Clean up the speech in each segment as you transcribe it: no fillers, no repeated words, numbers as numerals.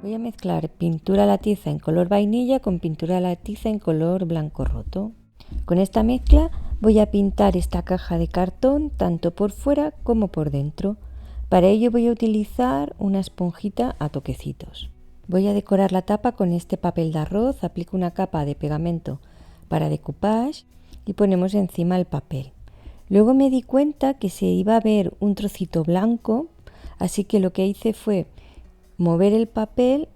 Voy a mezclar pintura a la tiza en color vainilla con pintura a la tiza en color blanco roto. Con esta mezcla voy a pintar esta caja de cartón tanto por fuera como por dentro. Para ello voy a utilizar una esponjita a toquecitos. Voy a decorar la tapa con este papel de arroz, aplico una capa de pegamento para decoupage y ponemos encima el papel. Luego me di cuenta que se iba a ver un trocito blanco, así que lo que hice fue mover el papel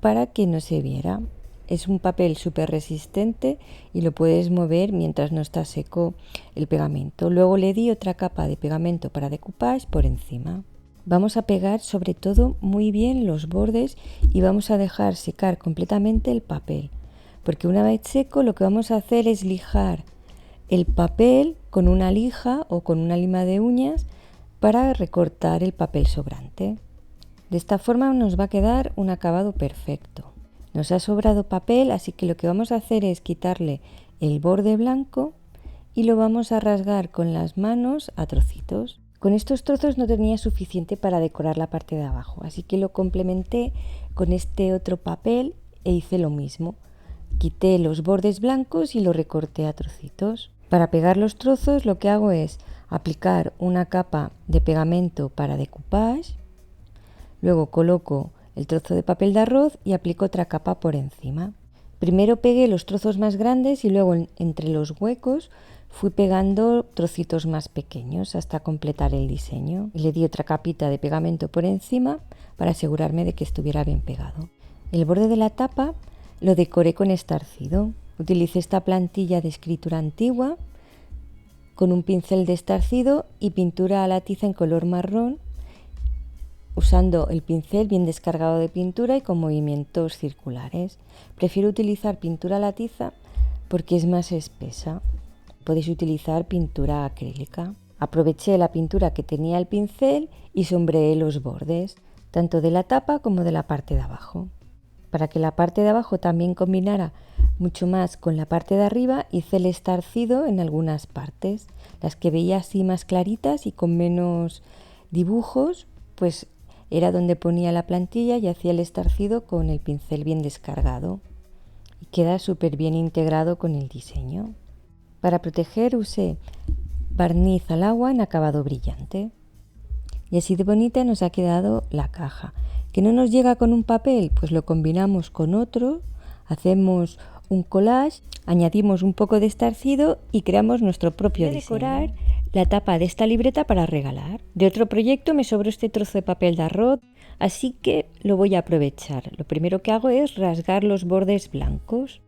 para que no se viera. Es un papel súper resistente y lo puedes mover mientras no está seco el pegamento. Luego le di otra capa de pegamento para decoupage por encima. Vamos a pegar sobre todo muy bien los bordes y vamos a dejar secar completamente el papel, porque una vez seco lo que vamos a hacer es lijar el papel con una lija o con una lima de uñas para recortar el papel sobrante. De esta forma nos va a quedar un acabado perfecto. Nos ha sobrado papel, así que lo que vamos a hacer es quitarle el borde blanco y lo vamos a rasgar con las manos a trocitos. Con estos trozos no tenía suficiente para decorar la parte de abajo, así que lo complementé con este otro papel e hice lo mismo. Quité los bordes blancos y lo recorté a trocitos. Para pegar los trozos lo que hago es aplicar una capa de pegamento para decoupage. Luego coloco el trozo de papel de arroz y aplico otra capa por encima. Primero pegué los trozos más grandes y luego entre los huecos fui pegando trocitos más pequeños hasta completar el diseño. Y le di otra capita de pegamento por encima para asegurarme de que estuviera bien pegado. El borde de la tapa lo decoré con estarcido. Utilicé esta plantilla de escritura antigua con un pincel de estarcido y pintura a la tiza en color marrón, usando el pincel bien descargado de pintura y con movimientos circulares. Prefiero utilizar pintura a la tiza porque es más espesa. Podéis utilizar pintura acrílica. Aproveché la pintura que tenía el pincel y sombreé los bordes, tanto de la tapa como de la parte de abajo. Para que la parte de abajo también combinara mucho más con la parte de arriba, hice el estarcido en algunas partes. Las que veía así más claritas y con menos dibujos, pues era donde ponía la plantilla y hacía el estarcido con el pincel bien descargado. Y queda súper bien integrado con el diseño. Para proteger usé barniz al agua en acabado brillante. Y así de bonita nos ha quedado la caja. ¿Que no nos llega con un papel? Pues lo combinamos con otro, hacemos un collage, añadimos un poco de estarcido y creamos nuestro propio diseño. Decorar la tapa de esta libreta para regalar. De otro proyecto me sobró este trozo de papel de arroz, así que lo voy a aprovechar. Lo primero que hago es rasgar los bordes blancos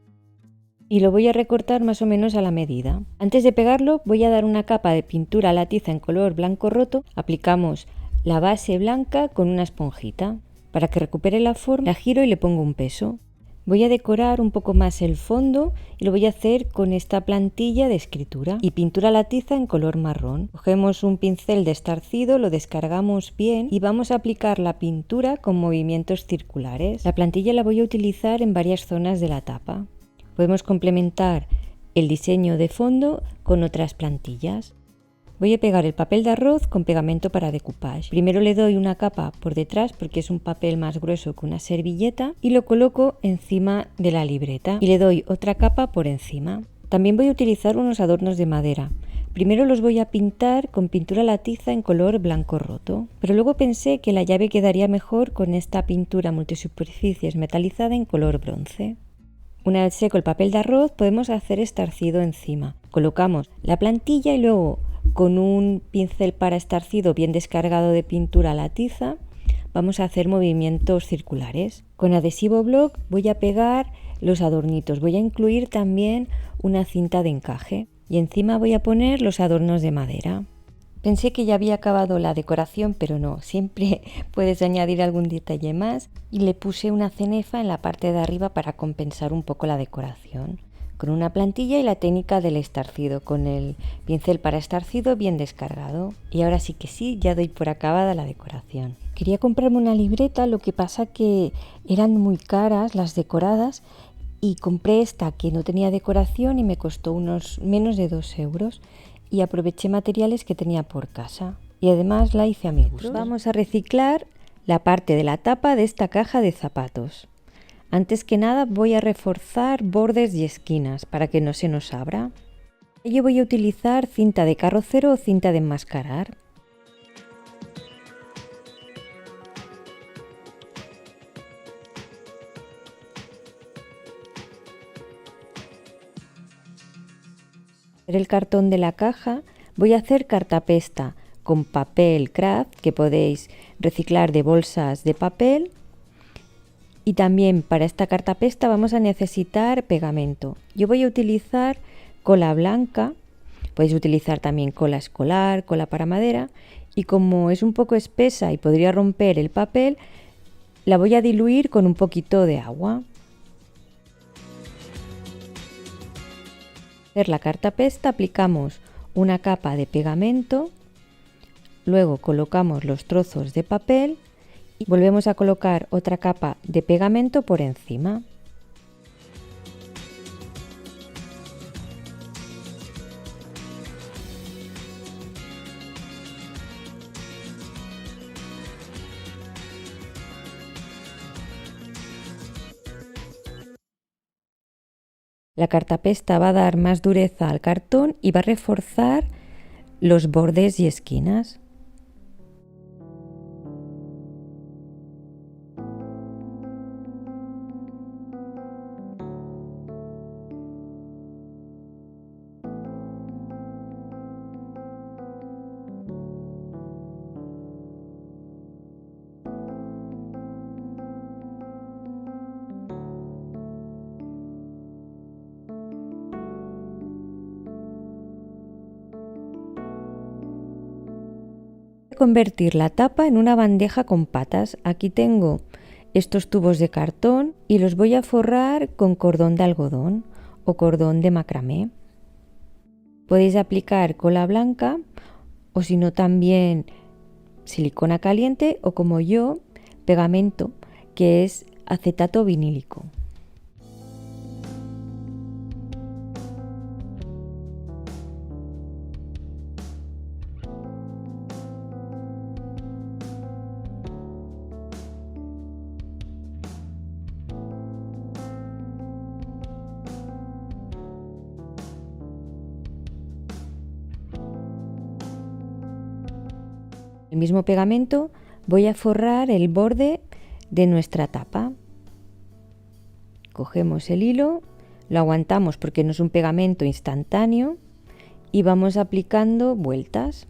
y lo voy a recortar más o menos a la medida. Antes de pegarlo voy a dar una capa de pintura a la tiza en color blanco roto. Aplicamos la base blanca con una esponjita. Para que recupere la forma, la giro y le pongo un peso. Voy a decorar un poco más el fondo y lo voy a hacer con esta plantilla de escritura y pintura a la tiza en color marrón. Cogemos un pincel de estarcido, lo descargamos bien y vamos a aplicar la pintura con movimientos circulares. La plantilla la voy a utilizar en varias zonas de la tapa. Podemos complementar el diseño de fondo con otras plantillas. Voy a pegar el papel de arroz con pegamento para decoupage. Primero le doy una capa por detrás porque es un papel más grueso que una servilleta y lo coloco encima de la libreta y le doy otra capa por encima. También voy a utilizar unos adornos de madera. Primero los voy a pintar con pintura a la tiza en color blanco roto, pero luego pensé que la llave quedaría mejor con esta pintura multisuperficies metalizada en color bronce. Una vez seco el papel de arroz podemos hacer estarcido encima. Colocamos la plantilla y luego con un pincel para estarcido bien descargado de pintura a la tiza vamos a hacer movimientos circulares. Con adhesivo block voy a pegar los adornitos. Voy a incluir también una cinta de encaje y encima voy a poner los adornos de madera. Pensé que ya había acabado la decoración, pero no, siempre puedes añadir algún detalle más y le puse una cenefa en la parte de arriba para compensar un poco la decoración. Con una plantilla y la técnica del estarcido, con el pincel para estarcido bien descargado. Y ahora sí que sí, ya doy por acabada la decoración. Quería comprarme una libreta, lo que pasa que eran muy caras las decoradas y compré esta que no tenía decoración y me costó unos menos de 2 euros y aproveché materiales que tenía por casa. Y además la hice a mi gusto. Vamos a reciclar la parte de la tapa de esta caja de zapatos. Antes que nada voy a reforzar bordes y esquinas para que no se nos abra. Yo voy a utilizar cinta de carrocero o cinta de enmascarar. El cartón de la caja voy a hacer cartapesta con papel craft que podéis reciclar de bolsas de papel, y también para esta cartapesta vamos a necesitar pegamento. Yo voy a utilizar cola blanca, podéis utilizar también cola escolar, cola para madera, y como es un poco espesa y podría romper el papel, la voy a diluir con un poquito de agua. Para hacer la cartapesta aplicamos una capa de pegamento, luego colocamos los trozos de papel y volvemos a colocar otra capa de pegamento por encima. La cartapesta va a dar más dureza al cartón y va a reforzar los bordes y esquinas. Convertir la tapa en una bandeja con patas. Aquí tengo estos tubos de cartón y los voy a forrar con cordón de algodón o cordón de macramé. Podéis aplicar cola blanca o si no también silicona caliente o como yo pegamento, que es acetato vinílico. El mismo pegamento voy a forrar el borde de nuestra tapa. Cogemos el hilo, lo aguantamos porque no es un pegamento instantáneo y vamos aplicando vueltas.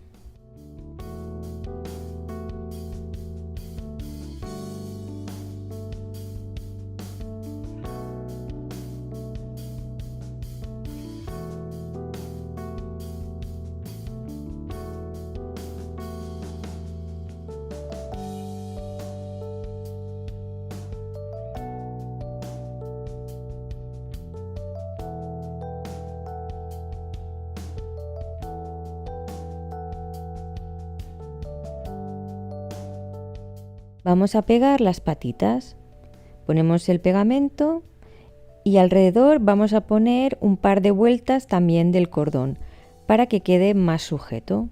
Vamos a pegar las patitas. Ponemos el pegamento y alrededor vamos a poner un par de vueltas también del cordón para que quede más sujeto.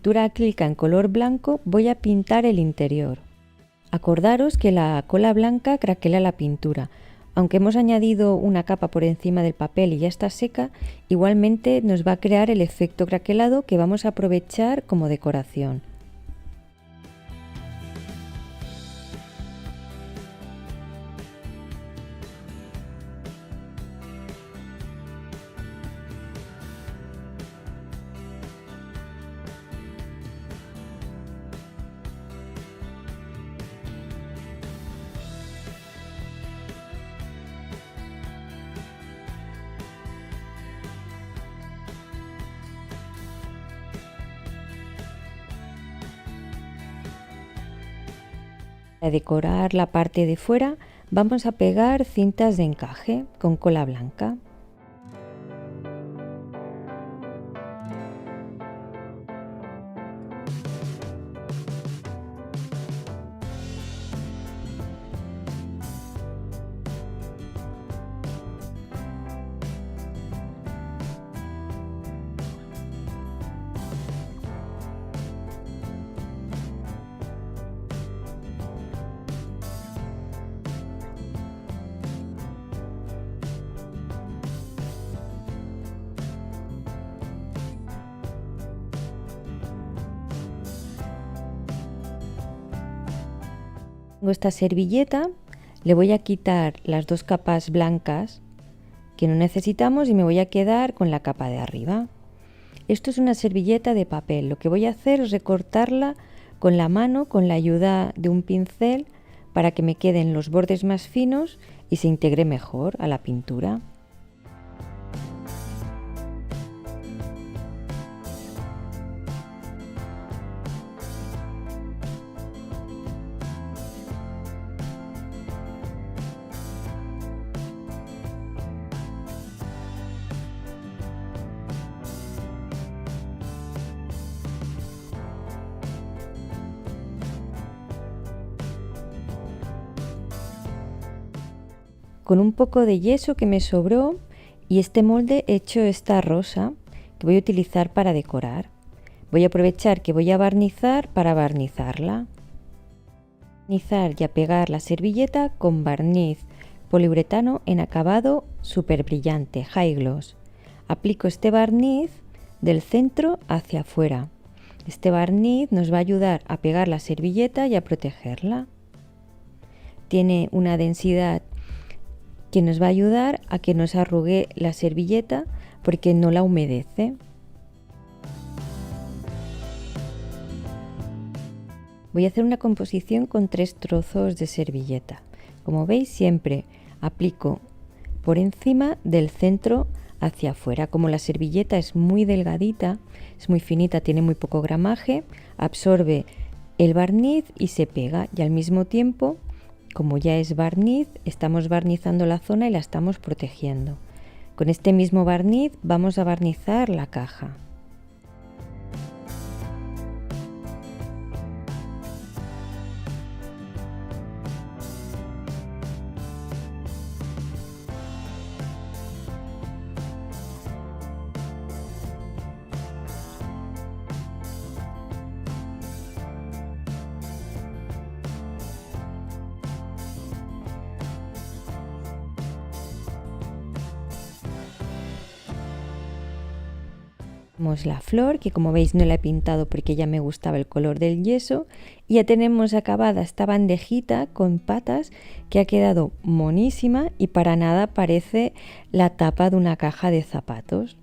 Pintura acrílica en color blanco voy a pintar el interior. Acordaros que la cola blanca craquela la pintura. Aunque hemos añadido una capa por encima del papel y ya está seca, igualmente nos va a crear el efecto craquelado que vamos a aprovechar como decoración. Para decorar la parte de fuera vamos a pegar cintas de encaje con cola blanca. Tengo esta servilleta, le voy a quitar las dos capas blancas que no necesitamos y me voy a quedar con la capa de arriba. Esto es una servilleta de papel. Lo que voy a hacer es recortarla con la mano con la ayuda de un pincel para que me queden los bordes más finos y se integre mejor a la pintura. Con un poco de yeso que me sobró y este molde he hecho esta rosa que voy a utilizar para decorar. Voy a aprovechar que voy a barnizar para barnizarla. Barnizar y a pegar la servilleta con barniz poliuretano en acabado súper brillante, high gloss. Aplico este barniz del centro hacia afuera. Este barniz nos va a ayudar a pegar la servilleta y a protegerla. Tiene una densidad que nos va a ayudar a que no se arrugue la servilleta porque no la humedece. Voy a hacer una composición con 3 trozos de servilleta. Como veis, siempre aplico por encima del centro hacia afuera. Como la servilleta es muy delgadita, es muy finita, tiene muy poco gramaje, absorbe el barniz y se pega, y al mismo tiempo, como ya es barniz, estamos barnizando la zona y la estamos protegiendo. Con este mismo barniz vamos a barnizar la caja. Tenemos la flor, que como veis no la he pintado porque ya me gustaba el color del yeso, y ya tenemos acabada esta bandejita con patas que ha quedado monísima y para nada parece la tapa de una caja de zapatos.